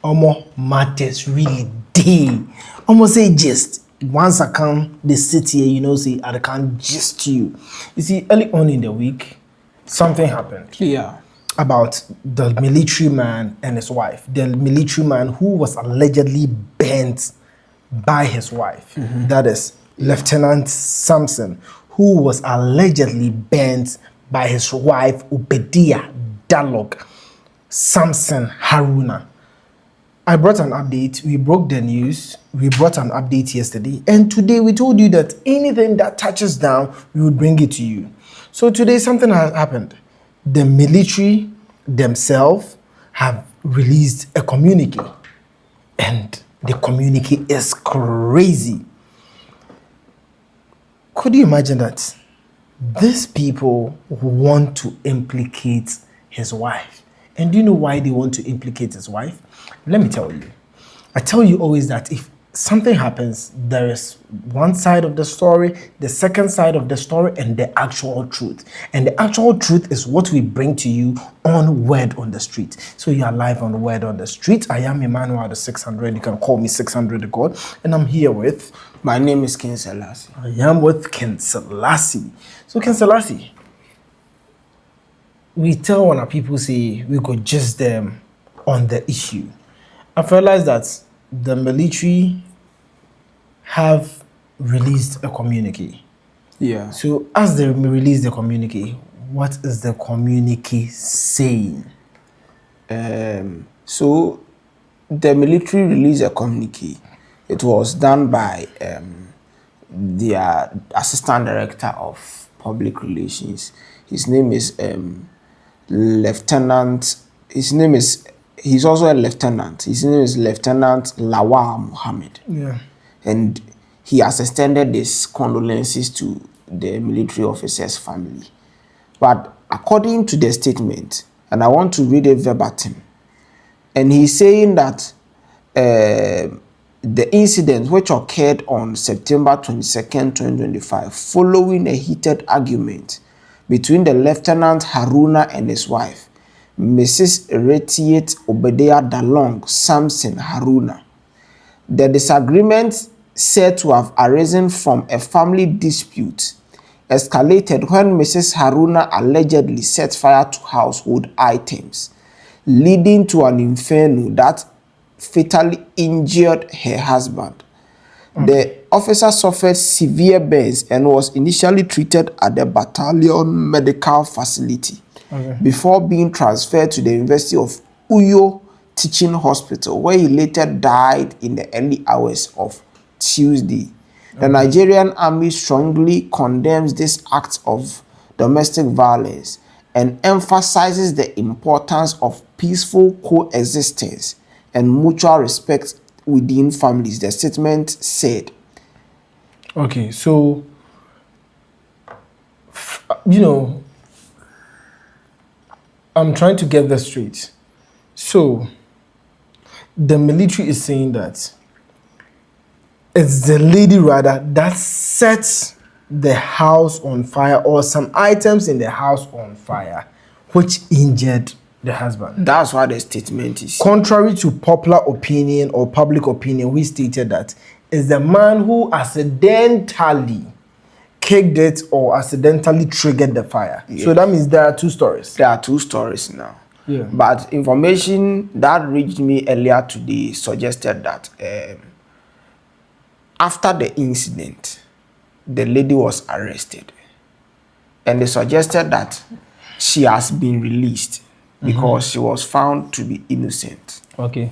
OMO matters really day. Almost say just once I come the city, say I can't just you. You see, early on in the week, something happened. Yeah. About the military man and his wife. The military man who was allegedly burnt by his wife. That is Lieutenant Samson, who was allegedly burnt by his wife, Obadiah Dialogue Samson Haruna. I brought an update. We broke the news. We brought an update yesterday. And today we told you that anything that touches down, we would bring it to you. So today something has happened. The military themselves have released a communique. And the communique is crazy. Could you imagine that? These people want to implicate his wife. And do you know why they want to implicate his wife? Let me tell you. I tell you always that if something happens, there is one side of the story, the second side of the story, and the actual truth. And the actual truth is what we bring to you on Word on the Street. So you are live on Word on the Street. I am Emmanuel the 600. You can call me 600 the God. And I'm here with... My name is King Selassie. I am with King Selassie. So King Selassie, we tell when our people say we could just them on the issue. I've realized that the military have released a communique. Yeah. So as they release the communique, what is the communique saying? So the military released a communique. It was done by their assistant director of public relations. His name is Lieutenant. He's also a lieutenant. His name is Lieutenant Lawal Mohammed. Yeah. And he has extended his condolences to the military officer's family. But according to the statement, and I want to read it verbatim, and he's saying that the incident which occurred on September 22nd, 2025, following a heated argument between the Lieutenant Haruna and his wife, Mrs. Retiet Obadiah Dalong Samson Haruna. The disagreement said to have arisen from a family dispute escalated when Mrs. Haruna allegedly set fire to household items, leading to an inferno that fatally injured her husband. The officer suffered severe burns and was initially treated at the battalion medical facility before being transferred to the University of Uyo Teaching Hospital, where he later died in the early hours of Tuesday. The Nigerian army strongly condemns this act of domestic violence and emphasizes the importance of peaceful coexistence and mutual respect within families, the statement said. Okay, so, I'm trying to get this straight. So, the military is saying that it's the lady rather that sets the house on fire or some items in the house on fire, which injured the husband. That's what the statement is. Contrary to popular opinion or public opinion, we stated that it's the man who accidentally kicked it or accidentally triggered the fire. Yes. So that means there are two stories. There are two stories now. Yeah. But information that reached me earlier today suggested that after the incident, the lady was arrested. And they suggested that she has been released because she was found to be innocent. Okay.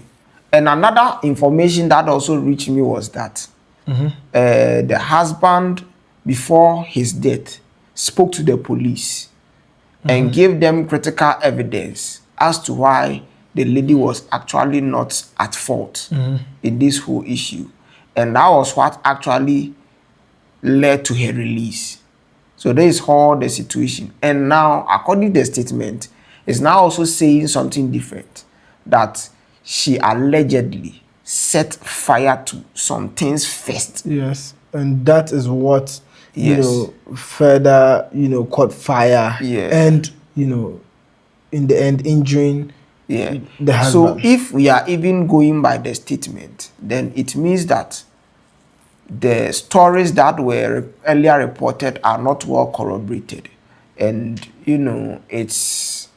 And another information that also reached me was that the husband, before his death, spoke to the police and gave them critical evidence as to why the lady was actually not at fault in this whole issue. And that was what actually led to her release. So there is all the situation. And now, according to the statement, is now also saying something different, that she allegedly set fire to some things first. Yes, and that is what further caught fire, and in the end injuring Yeah. The So husband. if we are even going by the statement, then it means that the stories that were earlier reported are not well corroborated. And, it's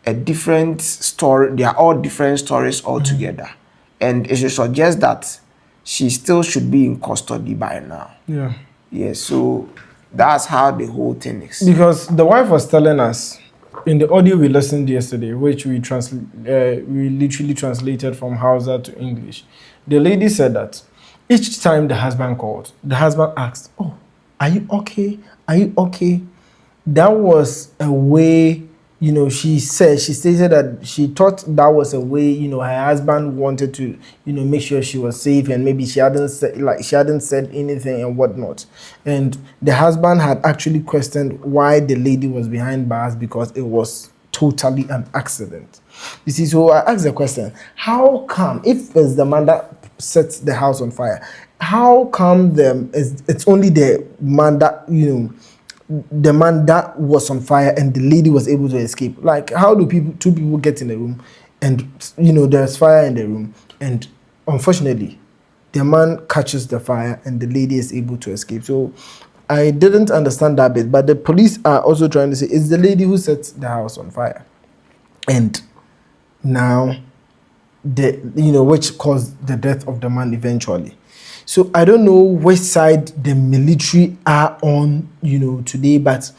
a different story. They are all different stories altogether. And it should suggest that she still should be in custody by now. Yeah. Yeah, so that's how the whole thing is. Because the wife was telling us in the audio we listened yesterday, which we literally translated from Hausa to English. The lady said that each time the husband called, the husband asked, "Oh, are you okay? Are you okay?" That was a way, she stated that she thought that was a way, her husband wanted to, make sure she was safe, and maybe she hadn't said anything and whatnot. And the husband had actually questioned why the lady was behind bars, because it was totally an accident. You see, so I asked the question: how come, if it's the man that sets the house on fire, how come it's only the man that, the man that was on fire and the lady was able to escape? Like, how do two people get in a room and, there's fire in the room, and unfortunately the man catches the fire and the lady is able to escape? So I didn't understand that bit, but the police are also trying to say it's the lady who sets the house on fire, and now which caused the death of the man eventually. So I don't know which side the military are on, today, but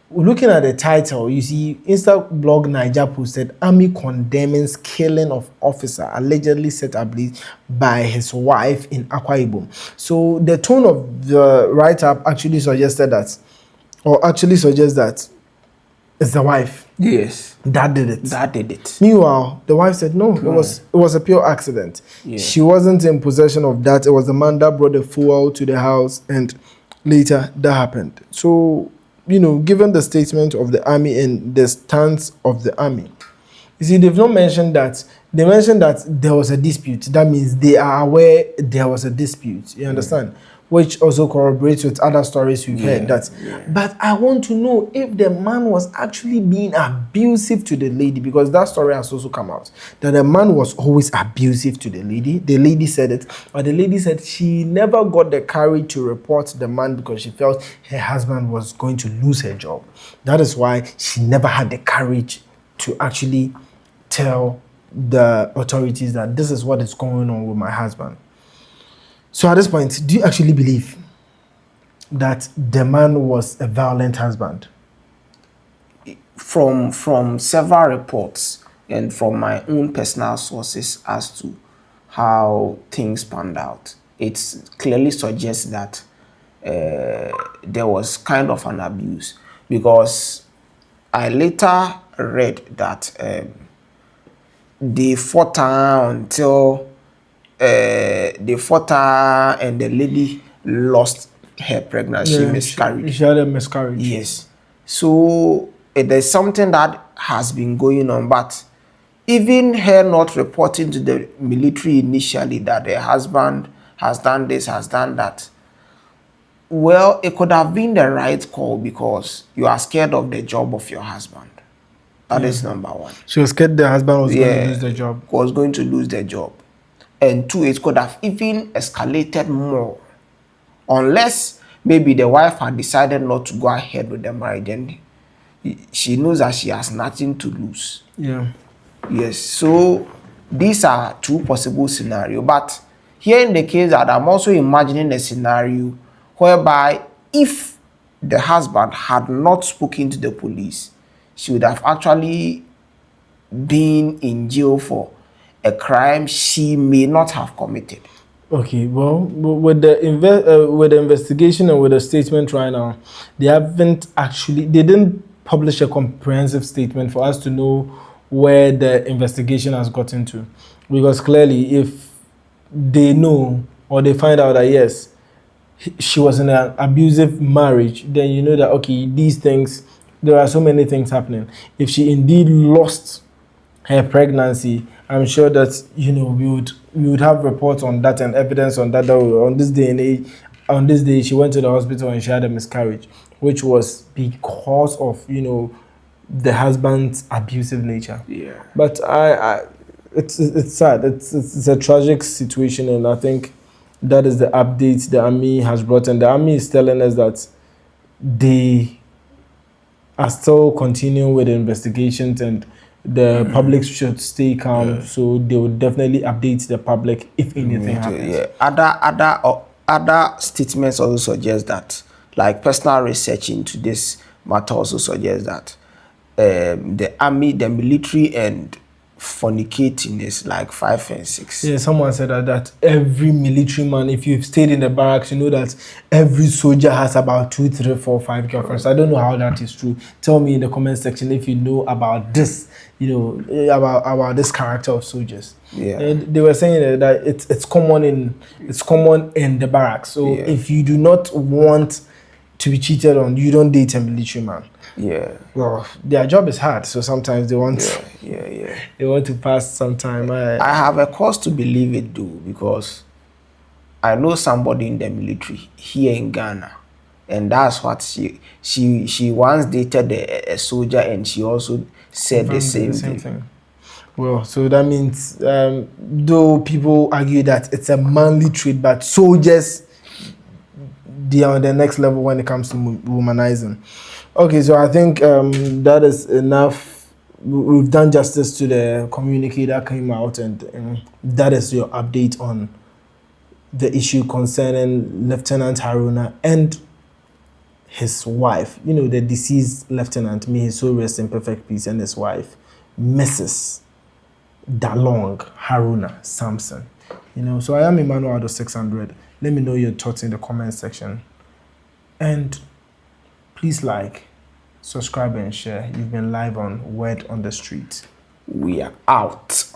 looking at the title, you see, Insta blog Naija posted army condemns killing of officer allegedly set ablaze by his wife in Akwa Ibom. So the tone of the write-up actually suggests that it's the wife Yes. that did it. That did it. Meanwhile, the wife said no, it was a pure accident. Yeah. She wasn't in possession of that. It was the man that brought the fuel to the house, and later that happened. So, given the statement of the army and the stance of the army, you see, they've not mentioned that. They mentioned that there was a dispute. That means they are aware there was a dispute. You understand? Which also corroborates with other stories we've heard. But I want to know if the man was actually being abusive to the lady, because that story has also come out that the man was always abusive to the lady. The lady said it, but the lady said she never got the courage to report the man because she felt her husband was going to lose her job. That is why she never had the courage to actually tell the authorities that this is what is going on with my husband. So at this point, do you actually believe that the man was a violent husband? From several reports and from my own personal sources as to how things panned out, it clearly suggests that there was kind of an abuse, because I later read that they fought until they fought and the lady lost her pregnancy, miscarried. She had a miscarriage. Yes. So there's something that has been going on, but even her not reporting to the military initially that her husband has done this, has done that, well, it could have been the right call, because you are scared of the job of your husband. That is number one. She was scared the husband was going to lose the job. Was going to lose the job. And two, it could have even escalated more, unless maybe the wife had decided not to go ahead with the marriage, and she knows that she has nothing to lose. Yeah. Yes, so these are two possible scenarios. But here in the case that I'm also imagining a scenario whereby if the husband had not spoken to the police, she would have actually been in jail for a crime she may not have committed. Okay, well, with the investigation and with the statement right now, they didn't publish a comprehensive statement for us to know where the investigation has gotten to. Because clearly, if they know or they find out that yes, she was in an abusive marriage, then you know that okay, these things, there are so many things happening. If she indeed lost her pregnancy, I'm sure that we would have reports on that and evidence on that on this day and age, on this day she went to the hospital and she had a miscarriage, which was because of the husband's abusive nature. Yeah. But it's sad. It's a tragic situation, and I think that is the update the army has brought, and the army is telling us that they are still continuing with the investigations, and the public should stay calm. So they will definitely update the public if anything happens. Yeah. Other statements also suggest that, like personal research into this matter also suggests that the army, the military, and fornicating is like 5 and 6. Yeah, someone said that every military man, if you've stayed in the barracks, you know that every soldier has about 2, 3, 4, 5 girlfriends. I don't know how that is true. Tell me in the comment section if you know about this, about this character of soldiers. Yeah. And they were saying that it's common in the barracks. So if you do not want to be cheated on, you don't date a military man. Yeah. Well, their job is hard, so sometimes they want they want to pass some time. I have a cause to believe it do, because I know somebody in the military here in Ghana, and that's what she once dated a soldier, and she also said the same thing. Well, so that means though people argue that it's a manly trait, but soldiers, they are on the next level when it comes to womanizing. Okay, so I think that is enough. We've done justice to the communique that came out, and that is your update on the issue concerning Lieutenant Haruna and his wife. The deceased lieutenant, may his soul rest in perfect peace, and his wife, Mrs. Dalong Haruna Samson. So I am Emmanuel out of 600. Let me know your thoughts in the comment section. And please subscribe, and share. You've been live on Word on the Street. We are out.